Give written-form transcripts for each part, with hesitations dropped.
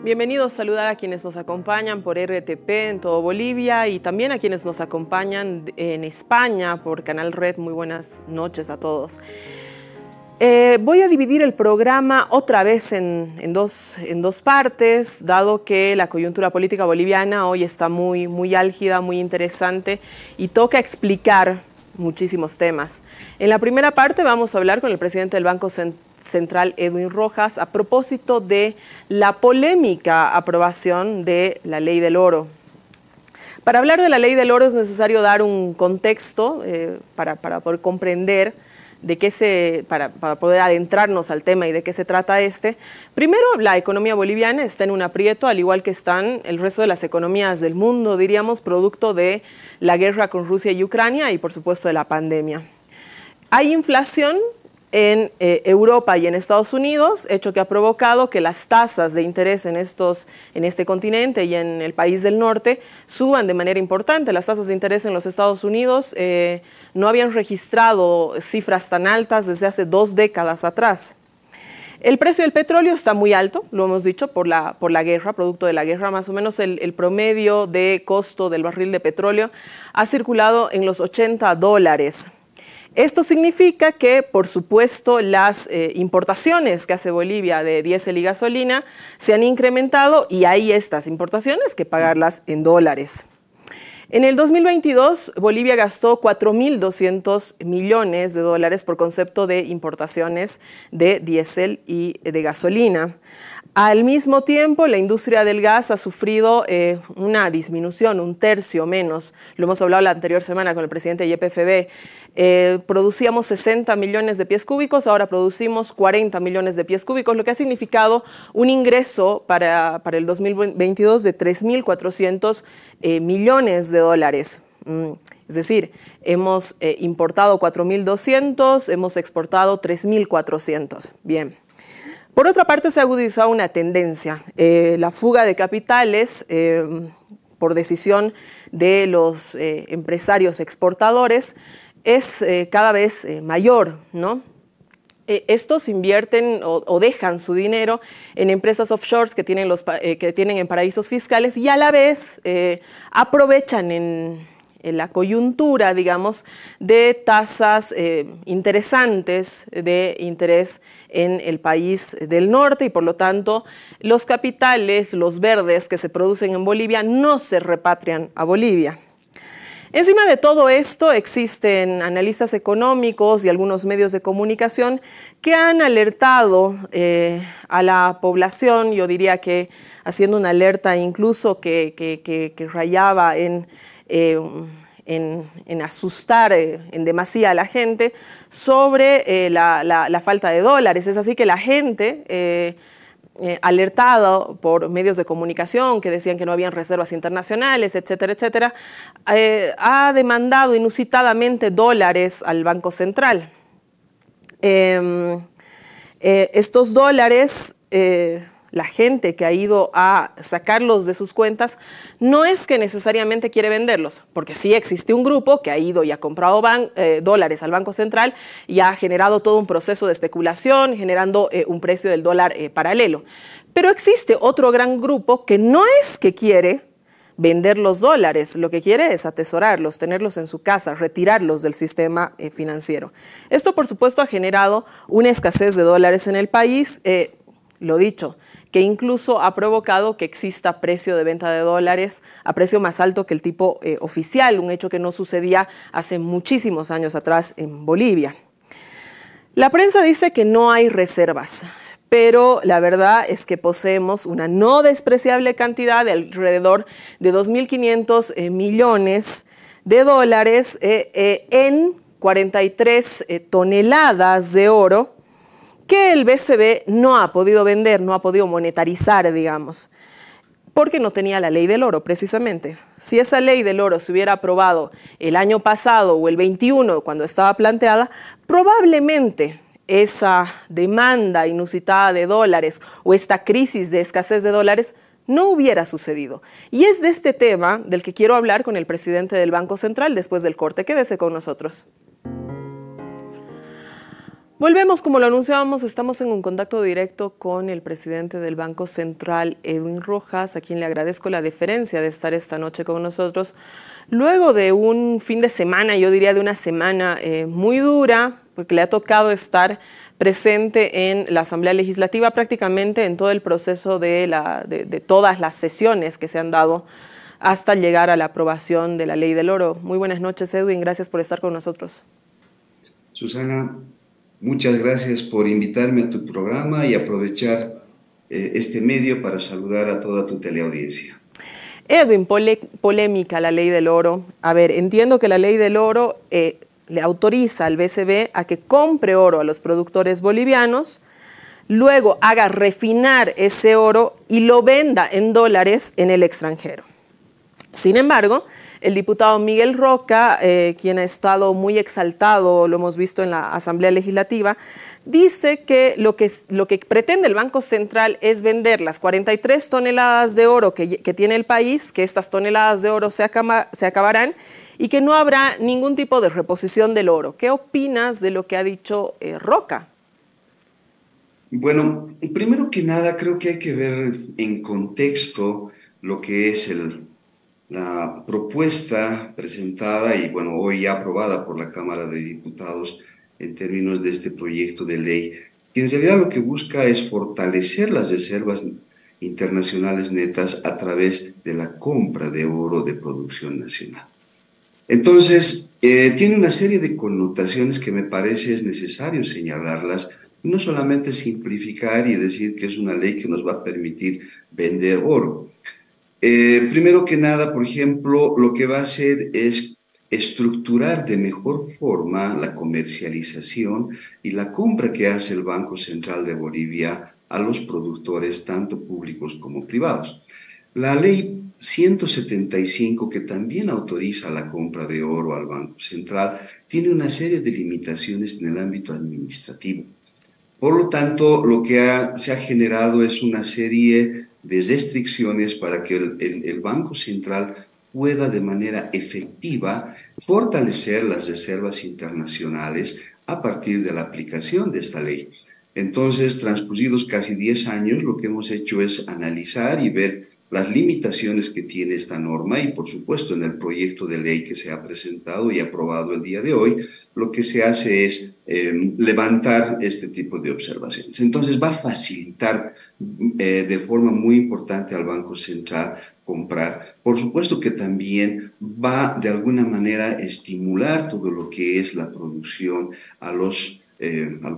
Bienvenidos, saludar a quienes nos acompañan por RTP en todo Bolivia y también a quienes nos acompañan en España por Canal Red. Muy buenas noches a todos. Voy a dividir el programa otra vez en dos partes, dado que la coyuntura política boliviana hoy está muy álgida, muy interesante y toca explicar muchísimos temas. En la primera parte vamos a hablar con el presidente del Banco Central, Edwin Rojas, a propósito de la polémica aprobación de la Ley del Oro. Para hablar de la Ley del Oro es necesario dar un contexto para poder comprender para poder adentrarnos al tema y de qué se trata este. Primero, la economía boliviana está en un aprieto, al igual que están el resto de las economías del mundo, diríamos, producto de la guerra con Rusia y Ucrania y, por supuesto, de la pandemia. Hay inflación en Europa y en Estados Unidos, hecho que ha provocado que las tasas de interés en este continente y en el país del norte suban de manera importante. Las tasas de interés en los Estados Unidos no habían registrado cifras tan altas desde hace 2 décadas atrás. El precio del petróleo está muy alto, lo hemos dicho, por la guerra, producto de la guerra. Más o menos el promedio de costo del barril de petróleo ha circulado en los $80. Esto significa que, por supuesto, las importaciones que hace Bolivia de diésel y gasolina se han incrementado y hay estas importaciones que pagarlas en dólares. En el 2022, Bolivia gastó 4.200 millones de dólares por concepto de importaciones de diésel y de gasolina. Al mismo tiempo, la industria del gas ha sufrido una disminución, un tercio menos. Lo hemos hablado la anterior semana con el presidente de YPFB. Producíamos 60 millones de pies cúbicos, ahora producimos 40 millones de pies cúbicos, lo que ha significado un ingreso para el 2022 de 3.400 millones de dólares. Es decir, hemos importado 4.200, hemos exportado 3.400. Bien. Por otra parte, se ha agudizado una tendencia, la fuga de capitales por decisión de los empresarios exportadores es cada vez mayor, ¿no? Estos invierten o dejan su dinero en empresas offshores que tienen en paraísos fiscales y a la vez aprovechan en la coyuntura, digamos, de tasas interesantes de interés en el país del norte y, por lo tanto, los capitales, los verdes que se producen en Bolivia no se repatrian a Bolivia. Encima de todo esto existen analistas económicos y algunos medios de comunicación que han alertado a la población, yo diría que haciendo una alerta incluso que rayaba en asustar en demasía a la gente sobre la falta de dólares. Es así que la gente, alertada por medios de comunicación que decían que no habían reservas internacionales, etcétera, etcétera, ha demandado inusitadamente dólares al Banco Central. Estos dólares, la gente que ha ido a sacarlos de sus cuentas, no es que necesariamente quiere venderlos, porque sí existe un grupo que ha ido y ha comprado dólares al Banco Central y ha generado todo un proceso de especulación, generando un precio del dólar paralelo. Pero existe otro gran grupo que no es que quiere vender los dólares, lo que quiere es atesorarlos, tenerlos en su casa, retirarlos del sistema financiero. Esto, por supuesto, ha generado una escasez de dólares en el país, lo dicho, que incluso ha provocado que exista precio de venta de dólares a precio más alto que el tipo oficial, un hecho que no sucedía hace muchísimos años atrás en Bolivia. La prensa dice que no hay reservas, pero la verdad es que poseemos una no despreciable cantidad de alrededor de 2.500 millones de dólares en 43 toneladas de oro, que el BCB no ha podido vender, no ha podido monetarizar, digamos, porque no tenía la ley del oro, precisamente. Si esa ley del oro se hubiera aprobado el año pasado o el 21, cuando estaba planteada, probablemente esa demanda inusitada de dólares o esta crisis de escasez de dólares no hubiera sucedido. Y es de este tema del que quiero hablar con el presidente del Banco Central después del corte. Quédese con nosotros. Volvemos, como lo anunciábamos, estamos en un contacto directo con el presidente del Banco Central, Edwin Rojas, a quien le agradezco la deferencia de estar esta noche con nosotros. Luego de un fin de semana, yo diría de una semana muy dura, porque le ha tocado estar presente en la Asamblea Legislativa, prácticamente en todo el proceso de todas las sesiones que se han dado hasta llegar a la aprobación de la Ley del Oro. Muy buenas noches, Edwin, gracias por estar con nosotros. Susana, muchas gracias por invitarme a tu programa y aprovechar este medio para saludar a toda tu teleaudiencia. Edwin, polémica la Ley del Oro. A ver, entiendo que la Ley del Oro le autoriza al BCB a que compre oro a los productores bolivianos, luego haga refinar ese oro y lo venda en dólares en el extranjero. Sin embargo, el diputado Miguel Roca, quien ha estado muy exaltado, lo hemos visto en la Asamblea Legislativa, dice que lo que pretende el Banco Central es vender las 43 toneladas de oro que tiene el país, que estas toneladas de oro se acabarán y que no habrá ningún tipo de reposición del oro. ¿Qué opinas de lo que ha dicho Roca? Bueno, primero que nada creo que hay que ver en contexto lo que es la propuesta presentada y bueno, hoy ya aprobada por la Cámara de Diputados en términos de este proyecto de ley, que en realidad lo que busca es fortalecer las reservas internacionales netas a través de la compra de oro de producción nacional. Entonces, tiene una serie de connotaciones que me parece es necesario señalarlas, no solamente simplificar y decir que es una ley que nos va a permitir vender oro. Primero que nada, por ejemplo, lo que va a hacer es estructurar de mejor forma la comercialización y la compra que hace el Banco Central de Bolivia a los productores, tanto públicos como privados. La ley 175, que también autoriza la compra de oro al Banco Central, tiene una serie de limitaciones en el ámbito administrativo. Por lo tanto, lo que se ha generado es una serie de restricciones para que el Banco Central pueda de manera efectiva fortalecer las reservas internacionales a partir de la aplicación de esta ley. Entonces, transcurridos casi 10 años, lo que hemos hecho es analizar y ver las limitaciones que tiene esta norma y, por supuesto, en el proyecto de ley que se ha presentado y aprobado el día de hoy, lo que se hace es levantar este tipo de observaciones. Entonces, va a facilitar de forma muy importante al Banco Central comprar. Por supuesto que también va de alguna manera a estimular todo lo que es la producción a los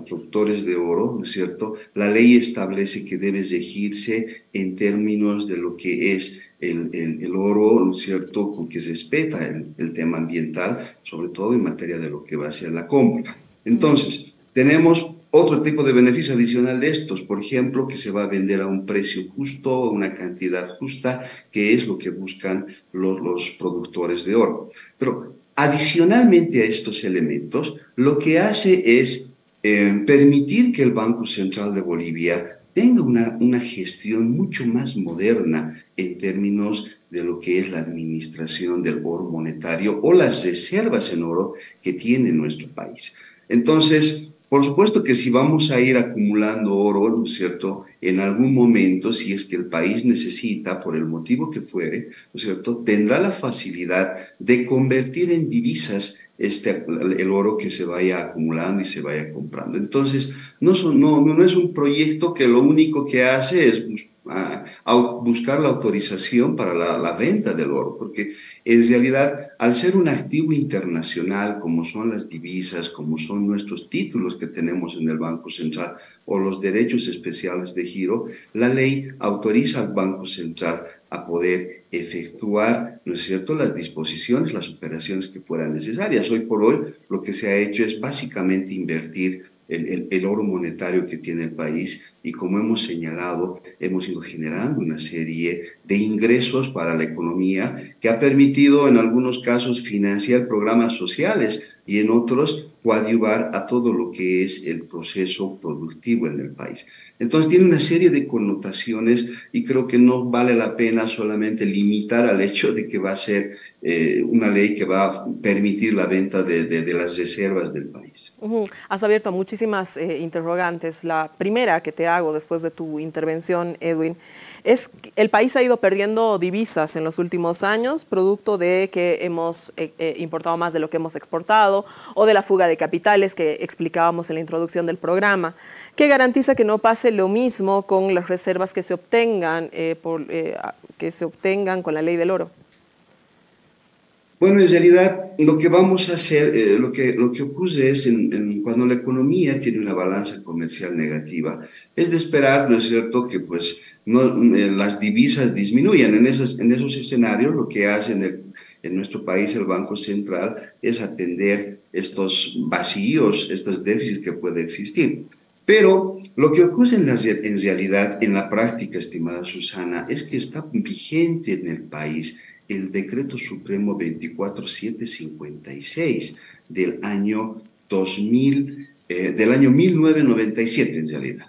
productores de oro, ¿no es cierto? La ley establece que debe regirse en términos de lo que es el oro, ¿no es cierto?, con que se respeta el tema ambiental, sobre todo en materia de lo que va a ser la compra. Entonces, tenemos otro tipo de beneficio adicional de estos, por ejemplo, que se va a vender a un precio justo, a una cantidad justa, que es lo que buscan los productores de oro. Pero adicionalmente a estos elementos, lo que hace es permitir que el Banco Central de Bolivia tenga una gestión mucho más moderna en términos de lo que es la administración del oro monetario o las reservas en oro que tiene nuestro país. Entonces, por supuesto que si vamos a ir acumulando oro, ¿no es cierto?, en algún momento, si es que el país necesita, por el motivo que fuere, ¿no es cierto?, tendrá la facilidad de convertir en divisas el oro que se vaya acumulando y se vaya comprando. Entonces, no es un proyecto que lo único que hace es buscar la autorización para la venta del oro, porque en realidad, al ser un activo internacional, como son las divisas, como son nuestros títulos que tenemos en el Banco Central o los derechos especiales de giro, la ley autoriza al Banco Central a poder efectuar, ¿no es cierto?, las disposiciones, las operaciones que fueran necesarias. Hoy por hoy, lo que se ha hecho es básicamente invertir el oro monetario que tiene el país y, como hemos señalado, hemos ido generando una serie de ingresos para la economía que ha permitido en algunos casos financiar programas sociales y en otros coadyuvar a todo lo que es el proceso productivo en el país. Entonces tiene una serie de connotaciones y creo que no vale la pena solamente limitar al hecho de que va a ser una ley que va a permitir la venta de las reservas del país. Has abierto muchísimas interrogantes. La primera que te hago después de tu intervención, Edwin, es que el país ha ido perdiendo divisas en los últimos años, producto de que hemos importado más de lo que hemos exportado o de la fuga de capitales que explicábamos en la introducción del programa, que garantiza que no pase lo mismo con las reservas que se obtengan, con la ley del oro. Bueno, en realidad lo que vamos a hacer, lo que ocurre es cuando la economía tiene una balanza comercial negativa, es de esperar, ¿no es cierto?, que pues las divisas disminuyan. En esos escenarios lo que hace en nuestro país el Banco Central es atender estos vacíos, estos déficits que puede existir. Pero lo que ocurre en realidad, en la práctica, estimada Susana, es que está vigente en el país el Decreto Supremo 24756 del año 1997 en realidad.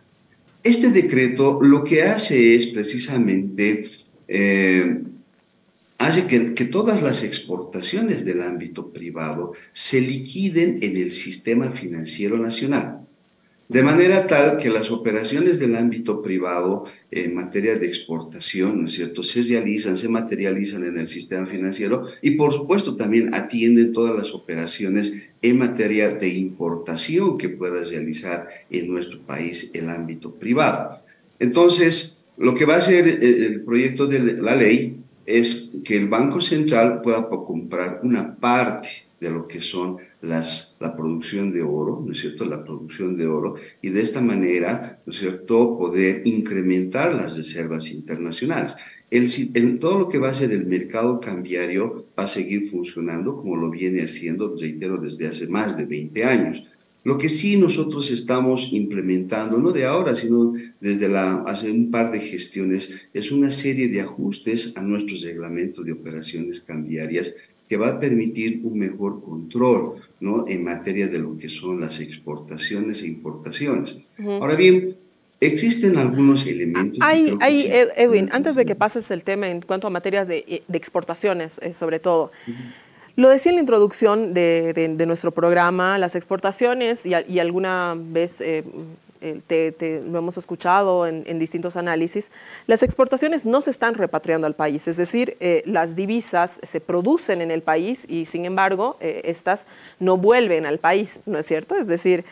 Este decreto lo que hace es precisamente, hace que todas las exportaciones del ámbito privado se liquiden en el sistema financiero nacional. De manera tal que las operaciones del ámbito privado en materia de exportación, ¿no es cierto?, se realizan, se materializan en el sistema financiero y por supuesto también atienden todas las operaciones en materia de importación que pueda realizar en nuestro país el ámbito privado. Entonces, lo que va a hacer el proyecto de la ley es que el Banco Central pueda comprar una parte de lo que son la producción de oro, ¿no es cierto?, la producción de oro, y de esta manera, ¿no es cierto?, poder incrementar las reservas internacionales. Todo lo que va a ser el mercado cambiario va a seguir funcionando como lo viene haciendo, reitero, desde hace más de 20 años. Lo que sí nosotros estamos implementando, no de ahora, sino desde hace un par de gestiones, es una serie de ajustes a nuestros reglamentos de operaciones cambiarias que va a permitir un mejor control, ¿no?, en materia de lo que son las exportaciones e importaciones. Ahora bien, existen algunos elementos que creo que sí. Edwin, antes de que pases el tema en cuanto a materias de exportaciones, sobre todo, lo decía en la introducción de nuestro programa, las exportaciones, y alguna vez lo hemos escuchado en distintos análisis, las exportaciones no se están repatriando al país, es decir, las divisas se producen en el país y sin embargo estas no vuelven al país, ¿no es cierto? Es decir,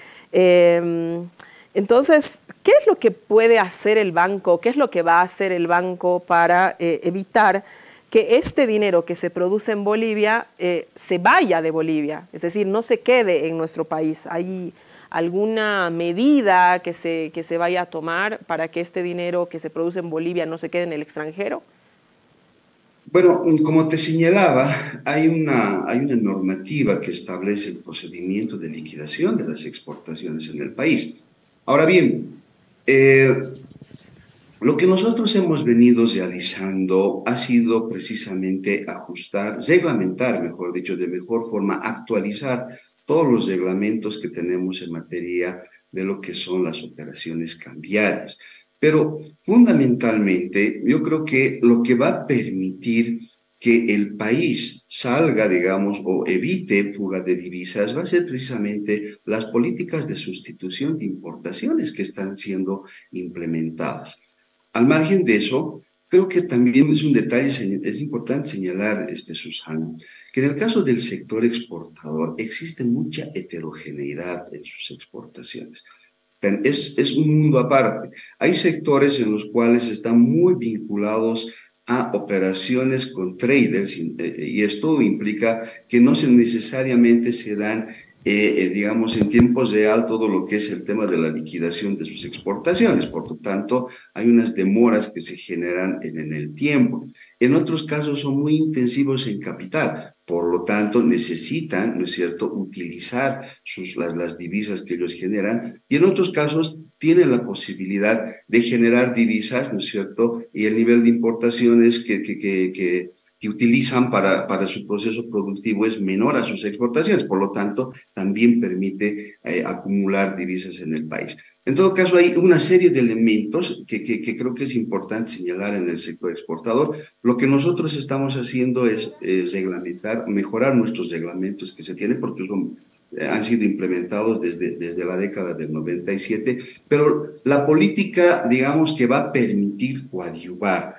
entonces, ¿qué es lo que puede hacer el banco? ¿Qué es lo que va a hacer el banco para evitar que este dinero que se produce en Bolivia se vaya de Bolivia? Es decir, no se quede en nuestro país. ¿Hay alguna medida que se vaya a tomar para que este dinero que se produce en Bolivia no se quede en el extranjero? Bueno, como te señalaba, hay una normativa que establece el procedimiento de liquidación de las exportaciones en el país. Ahora bien, lo que nosotros hemos venido realizando ha sido precisamente ajustar, reglamentar, mejor dicho, de mejor forma, actualizar todos los reglamentos que tenemos en materia de lo que son las operaciones cambiarias. Pero fundamentalmente, yo creo que lo que va a permitir que el país salga, digamos, o evite fuga de divisas, va a ser precisamente las políticas de sustitución de importaciones que están siendo implementadas. Al margen de eso, creo que también es un detalle, es importante señalar, Susana, que en el caso del sector exportador existe mucha heterogeneidad en sus exportaciones. Es un mundo aparte. Hay sectores en los cuales están muy vinculados a operaciones con traders y esto implica que no necesariamente se dan, digamos, en tiempos real todo lo que es el tema de la liquidación de sus exportaciones. Por lo tanto, hay unas demoras que se generan en el tiempo. En otros casos son muy intensivos en capital. Por lo tanto, necesitan, ¿no es cierto?, utilizar las divisas que ellos generan y en otros casos tienen la posibilidad de generar divisas, ¿no es cierto?, y el nivel de importaciones que que utilizan para su proceso productivo es menor a sus exportaciones, por lo tanto, también permite acumular divisas en el país. En todo caso, hay una serie de elementos que creo que es importante señalar en el sector exportador. Lo que nosotros estamos haciendo es reglamentar, mejorar nuestros reglamentos que se tienen, porque han sido implementados desde la década del 97, pero la política, digamos, que va a permitir coadyuvar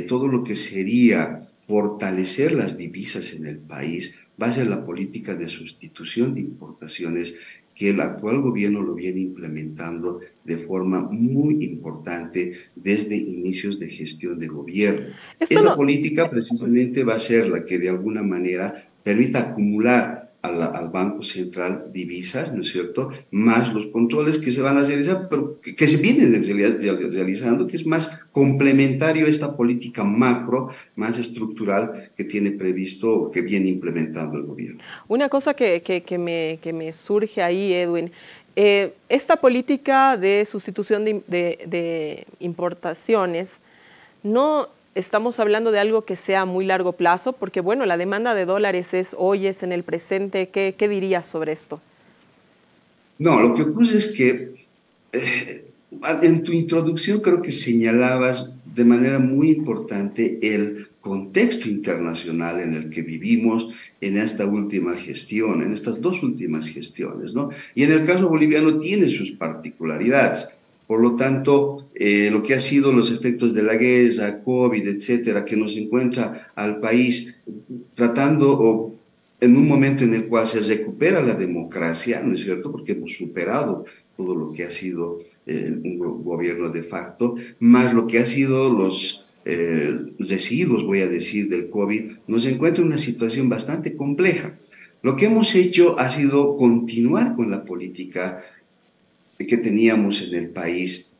todo lo que sería fortalecer las divisas en el país, va a ser la política de sustitución de importaciones que el actual gobierno lo viene implementando de forma muy importante desde inicios de gestión de gobierno. Esto Esa no, política precisamente va a ser la que de alguna manera permita acumular al Banco Central divisas, ¿no es cierto?, más los controles que se van a realizar, pero que se vienen realizando, que es más complementario a esta política macro, más estructural que tiene previsto, que viene implementando el gobierno. una cosa que me surge ahí, Edwin, esta política de sustitución de importaciones, no estamos hablando de algo que sea a muy largo plazo, porque bueno, la demanda de dólares es hoy, es en el presente. ¿Qué dirías sobre esto? No, lo que ocurre es que en tu introducción creo que señalabas de manera muy importante el contexto internacional en el que vivimos en esta última gestión, en estas dos últimas gestiones, ¿no? Y en el caso boliviano tiene sus particularidades. Por lo tanto, lo que ha sido los efectos de la guerra, COVID, etcétera, que nos encuentra al país tratando o en un momento en el cual se recupera la democracia, ¿no es cierto? Porque hemos superado todo lo que ha sido un gobierno de facto, más lo que ha sido los residuos, voy a decir, del COVID, nos encuentra en una situación bastante compleja. Lo que hemos hecho ha sido continuar con la política que teníamos en el país,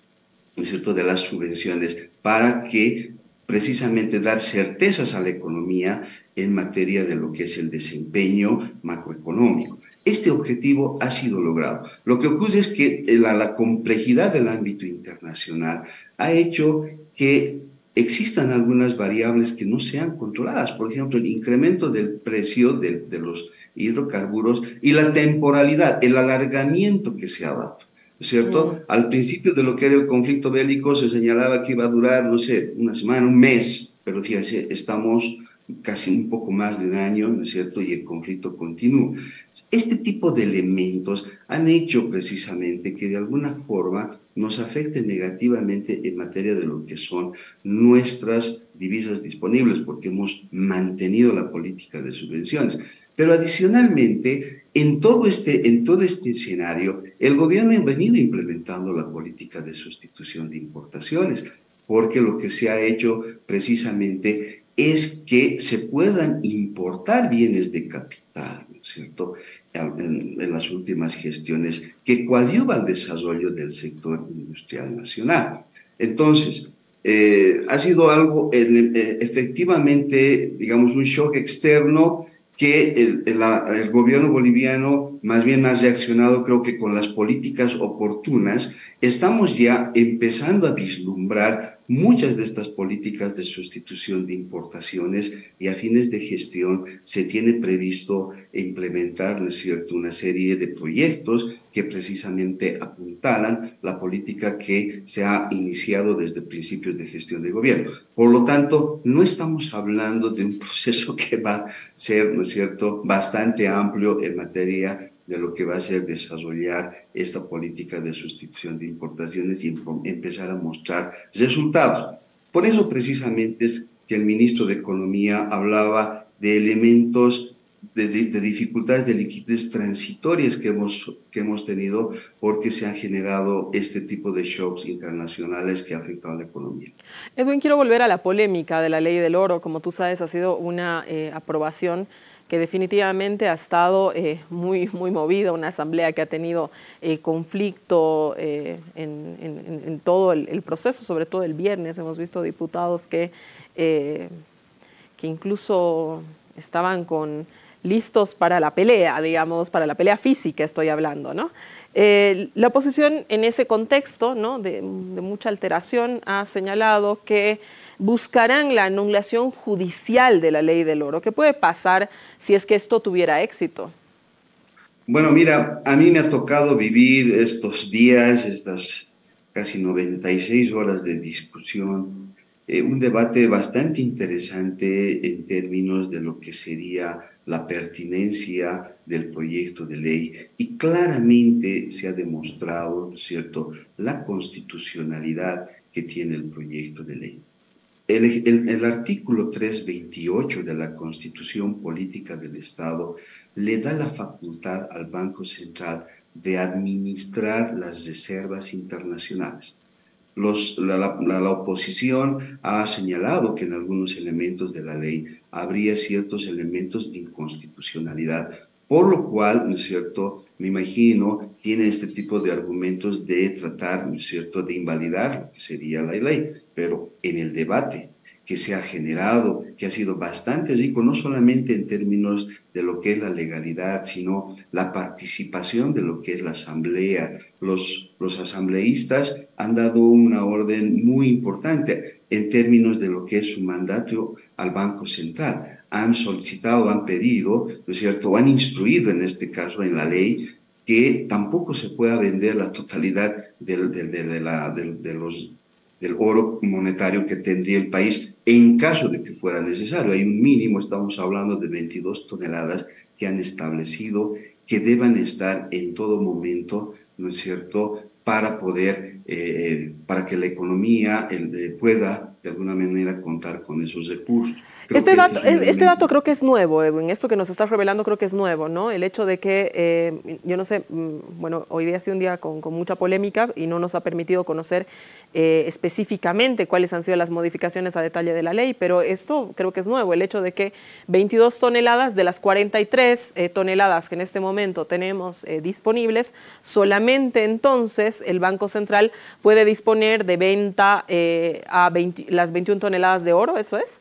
¿no es cierto?, de las subvenciones, para que precisamente dar certezas a la economía en materia de lo que es el desempeño macroeconómico. Este objetivo ha sido logrado. Lo que ocurre es que la complejidad del ámbito internacional ha hecho que existan algunas variables que no sean controladas. Por ejemplo, el incremento del precio de los hidrocarburos y la temporalidad, el alargamiento que se ha dado. ¿No es cierto? Al principio de lo que era el conflicto bélico se señalaba que iba a durar, no sé, una semana, un mes, pero fíjense, estamos casi un poco más de un año, ¿no es cierto? Y el conflicto continúa. Este tipo de elementos han hecho precisamente que de alguna forma nos afecte negativamente en materia de lo que son nuestras divisas disponibles, porque hemos mantenido la política de subvenciones. Pero adicionalmente, en todo este escenario, el gobierno ha venido implementando la política de sustitución de importaciones, porque lo que se ha hecho precisamente es que se puedan importar bienes de capital, ¿no es cierto?, en las últimas gestiones que coadyuvan al desarrollo del sector industrial nacional. Entonces, ha sido algo efectivamente, digamos, un shock externo que el gobierno boliviano más bien ha reaccionado, creo que con las políticas oportunas. Estamos ya empezando a vislumbrar muchas de estas políticas de sustitución de importaciones y a fines de gestión se tiene previsto implementar, ¿no es cierto?, una serie de proyectos que precisamente apuntalan la política que se ha iniciado desde principios de gestión de gobierno. Por lo tanto, no estamos hablando de un proceso que va a ser, ¿no es cierto?, bastante amplio en materia de lo que va a ser desarrollar esta política de sustitución de importaciones y empezar a mostrar resultados. Por eso precisamente es que el ministro de Economía hablaba de elementos de dificultades de liquidez transitorias que hemos tenido porque se han generado este tipo de shocks internacionales que afectan a la economía. Edwin, quiero volver a la polémica de la ley del oro. Como tú sabes, ha sido una aprobación que definitivamente ha estado muy movida, una asamblea que ha tenido conflicto en todo el proceso, sobre todo el viernes. Hemos visto diputados que incluso estaban listos para la pelea, digamos, para la pelea física estoy hablando, ¿no? La oposición en ese contexto, ¿no?, de mucha alteración ha señalado que buscarán la anulación judicial de la ley del oro. ¿Qué puede pasar si es que esto tuviera éxito? Bueno, mira, a mí me ha tocado vivir estos días, estas casi 96 horas de discusión, un debate bastante interesante en términos de lo que sería la pertinencia del proyecto de ley y claramente se ha demostrado, ¿no es cierto?, la constitucionalidad que tiene el proyecto de ley. El artículo 328 de la Constitución Política del Estado le da la facultad al Banco Central de administrar las reservas internacionales. La oposición ha señalado que en algunos elementos de la ley habría ciertos elementos de inconstitucionalidad, por lo cual, ¿no es cierto?, me imagino, tiene este tipo de argumentos de tratar, ¿no es cierto?, de invalidar lo que sería la ley, pero en el debate que se ha generado, que ha sido bastante rico, no solamente en términos de lo que es la legalidad, sino la participación de lo que es la asamblea. Los asambleístas han dado una orden muy importante en términos de lo que es su mandato al Banco Central. Han solicitado, han pedido, ¿no es cierto?, han instruido en este caso en la ley que tampoco se pueda vender la totalidad del oro monetario que tendría el país en caso de que fuera necesario. Hay un mínimo, estamos hablando de 22 toneladas que han establecido que deban estar en todo momento, ¿no es cierto?, para poder, para que la economía pueda de alguna manera contar con esos recursos. Este dato creo que es nuevo, Edwin. Esto que nos estás revelando creo que es nuevo, ¿no? El hecho de que, yo no sé, bueno, hoy día ha sido un día con mucha polémica y no nos ha permitido conocer específicamente cuáles han sido las modificaciones a detalle de la ley, pero esto creo que es nuevo, el hecho de que 22 toneladas de las 43 toneladas que en este momento tenemos disponibles, solamente entonces el Banco Central puede disponer de venta a las 21 toneladas de oro, ¿eso es?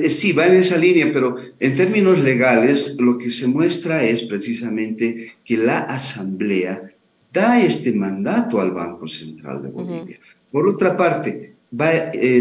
Sí, va en esa línea, pero en términos legales lo que se muestra es precisamente que la Asamblea da este mandato al Banco Central de Bolivia. Por otra parte,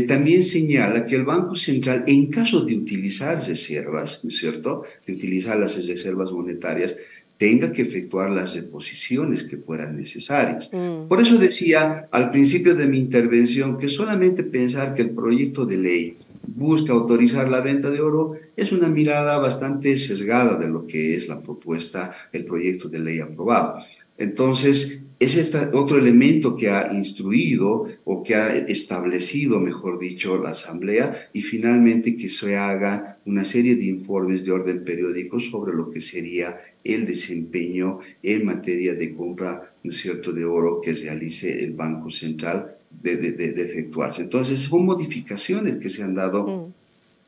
también señala que el Banco Central, en caso de utilizar reservas, ¿no es cierto?, de utilizar las reservas monetarias, tenga que efectuar las reposiciones que fueran necesarias. Por eso decía al principio de mi intervención que solamente pensar que el proyecto de ley busca autorizar la venta de oro es una mirada bastante sesgada de lo que es la propuesta, el proyecto de ley aprobado. Entonces, es este otro elemento que ha instruido o que ha establecido, mejor dicho, la Asamblea, y finalmente que se haga una serie de informes de orden periódico sobre lo que sería el desempeño en materia de compra, ¿no es cierto?, de oro que realice el Banco Central de efectuarse. Entonces, son modificaciones que se han dado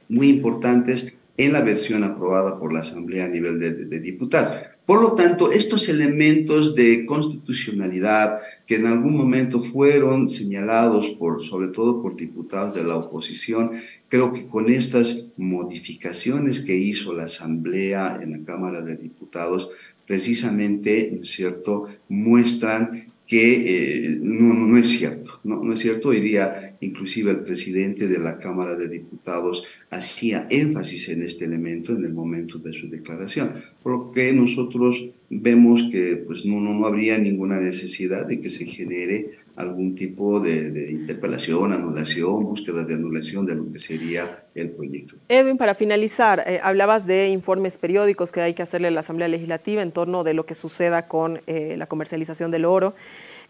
muy importantes en la versión aprobada por la Asamblea a nivel de diputados. Por lo tanto, estos elementos de constitucionalidad que en algún momento fueron señalados sobre todo por diputados de la oposición, creo que con estas modificaciones que hizo la Asamblea en la Cámara de Diputados, precisamente, ¿no es cierto?, muestran que no es cierto, no es cierto. Hoy día inclusive el presidente de la Cámara de Diputados hacía énfasis en este elemento en el momento de su declaración, por lo que nosotros vemos que pues, no habría ninguna necesidad de que se genere algún tipo de interpelación, anulación, búsqueda de anulación de lo que sería el proyecto. Edwin, para finalizar, hablabas de informes periódicos que hay que hacerle a la Asamblea Legislativa en torno de lo que suceda con la comercialización del oro.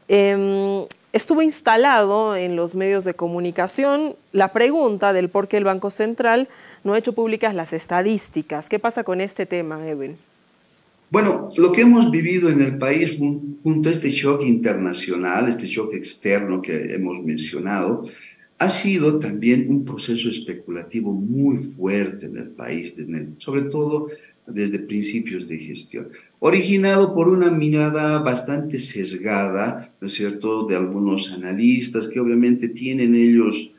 Estuvo instalado en los medios de comunicación la pregunta del por qué el Banco Central no ha hecho públicas las estadísticas. ¿Qué pasa con este tema, Edwin? Bueno, lo que hemos vivido en el país junto a este shock internacional, este shock externo que hemos mencionado, ha sido también un proceso especulativo muy fuerte en el país, sobre todo desde principios de gestión, originado por una mirada bastante sesgada, ¿no es cierto?, de algunos analistas que obviamente tienen ellos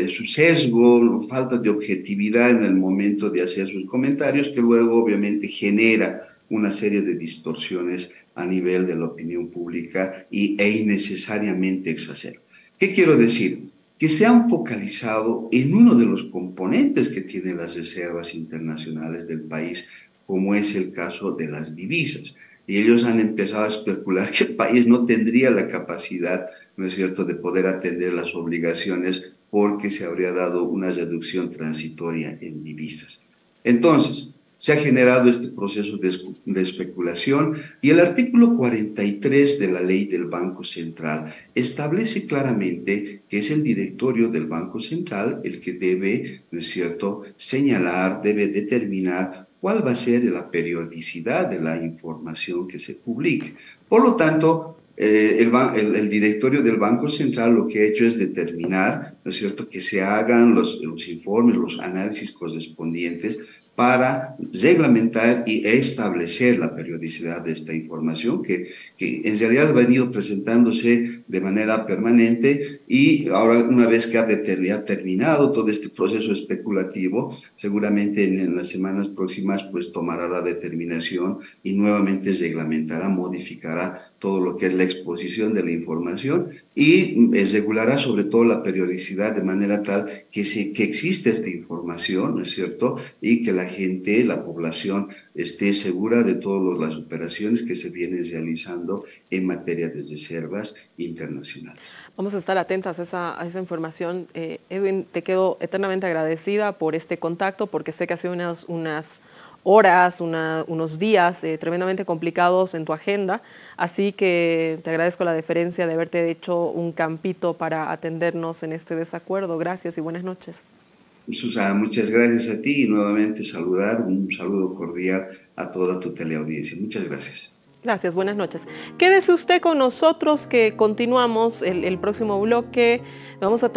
su sesgo, falta de objetividad en el momento de hacer sus comentarios, que luego obviamente genera una serie de distorsiones a nivel de la opinión pública e innecesariamente exacerba. ¿Qué quiero decir? que se han focalizado en uno de los componentes que tienen las reservas internacionales del país, como es el caso de las divisas. Y ellos han empezado a especular que el país no tendría la capacidad, ¿no es cierto?, de poder atender las obligaciones porque se habría dado una reducción transitoria en divisas. Entonces, se ha generado este proceso de especulación y el artículo 43 de la ley del Banco Central establece claramente que es el directorio del Banco Central el que debe, ¿no es cierto?, señalar, debe determinar cuál va a ser la periodicidad de la información que se publique. Por lo tanto, el directorio del Banco Central lo que ha hecho es determinar, ¿no es cierto?, que se hagan los informes, los análisis correspondientes para reglamentar y establecer la periodicidad de esta información que en realidad ha venido presentándose de manera permanente y ahora una vez que ha terminado todo este proceso especulativo, seguramente en las semanas próximas pues tomará la determinación y nuevamente reglamentará, modificará todo lo que es la exposición de la información y regulará sobre todo la periodicidad de manera tal que existe esta información, ¿no es cierto?, y que la gente, la población, esté segura de todas las operaciones que se vienen realizando en materia de reservas internacionales. Vamos a estar atentas a esa información. Edwin, te quedo eternamente agradecida por este contacto, porque sé que ha sido unas horas, unos días tremendamente complicados en tu agenda, así que te agradezco la deferencia de haberte hecho un campito para atendernos en este desacuerdo. Gracias y buenas noches. Susana, muchas gracias a ti y nuevamente un saludo cordial a toda tu teleaudiencia. Muchas gracias. Gracias, buenas noches. Quédese usted con nosotros que continuamos el próximo bloque. Vamos a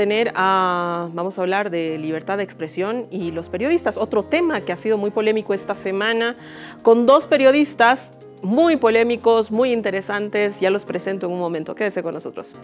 hablar de libertad de expresión y los periodistas. Otro tema que ha sido muy polémico esta semana, con dos periodistas muy polémicos, muy interesantes. Ya los presento en un momento. Quédese con nosotros.